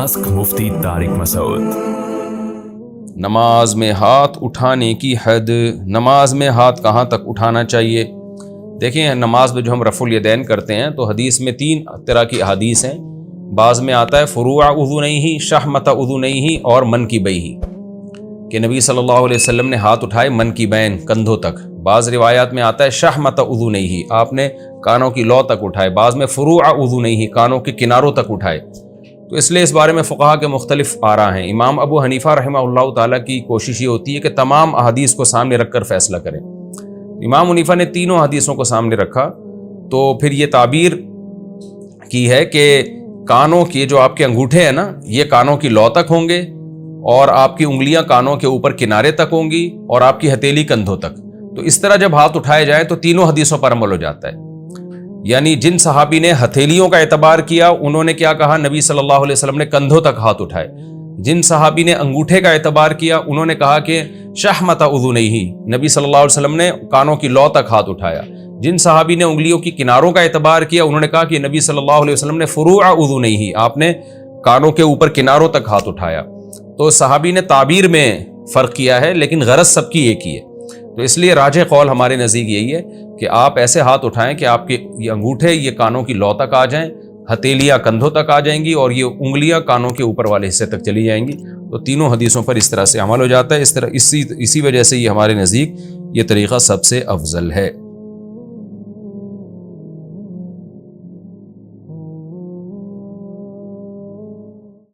Mask مفتی طارق مسعود۔ نماز میں ہاتھ اٹھانے کی حد، نماز میں ہاتھ کہاں تک اٹھانا چاہیے؟ دیکھیں نماز میں جو ہم رفع الیدین کرتے ہیں تو حدیث میں 3 طرح کی احادیث ہیں۔ بعض میں آتا ہے فروع اذنیہ، شحمۃ اذنیہ اور منکبیہ، کہ نبی صلی اللہ علیہ وسلم نے ہاتھ اٹھائے منکبین، کندھوں تک۔ بعض روایات میں آتا ہے شحمۃ اذنیہ، آپ نے کانوں کی لو تک اٹھائے۔ بعض میں فروع اذنیہ، کانوں کے کناروں تک اٹھائے۔ تو اس لیے اس بارے میں فقہا کے مختلف آراء ہیں۔ امام ابو حنیفہ رحمہ اللہ تعالیٰ کی کوشش یہ ہوتی ہے کہ تمام احادیث کو سامنے رکھ کر فیصلہ کریں۔ امام حنیفہ نے تینوں حدیثوں کو سامنے رکھا تو پھر یہ تعبیر کی ہے کہ کانوں کے جو آپ کے انگوٹھے ہیں نا، یہ کانوں کی لو تک ہوں گے، اور آپ کی انگلیاں کانوں کے اوپر کنارے تک ہوں گی، اور آپ کی ہتھیلی کندھوں تک۔ تو اس طرح جب ہاتھ اٹھائے جائیں تو تینوں حدیثوں پر عمل ہو جاتا ہے۔ یعنی جن صحابی نے ہتھیلیوں کا اعتبار کیا انہوں نے کیا کہا؟ نبی صلی اللہ علیہ وسلم نے کندھوں تک ہاتھ اٹھائے۔ جن صحابی نے انگوٹھے کا اعتبار کیا انہوں نے کہا کہ شحمۃ اذنیہ، نبی صلی اللہ علیہ وسلم نے کانوں کی لو تک ہاتھ اٹھایا۔ جن صحابی نے انگلیوں کی کناروں کا اعتبار کیا انہوں نے کہا کہ نبی صلی اللہ علیہ وسلم نے فروع اذنیہ، آپ نے کانوں کے اوپر کناروں تک ہاتھ اٹھایا۔ تو صحابی نے تعبیر میں فرق کیا ہے، لیکن غرض سب کی ایک ہی ہے۔ تو اس لیے راجح قول ہمارے نزدیک یہی ہے کہ آپ ایسے ہاتھ اٹھائیں کہ آپ کے یہ انگوٹھے یہ کانوں کی لو تک آ جائیں، ہتھیلیاں کندھوں تک آ جائیں گی، اور یہ انگلیاں کانوں کے اوپر والے حصے تک چلی جائیں گی۔ تو تینوں حدیثوں پر اس طرح سے عمل ہو جاتا ہے۔ اسی وجہ سے یہ ہمارے نزدیک یہ طریقہ سب سے افضل ہے۔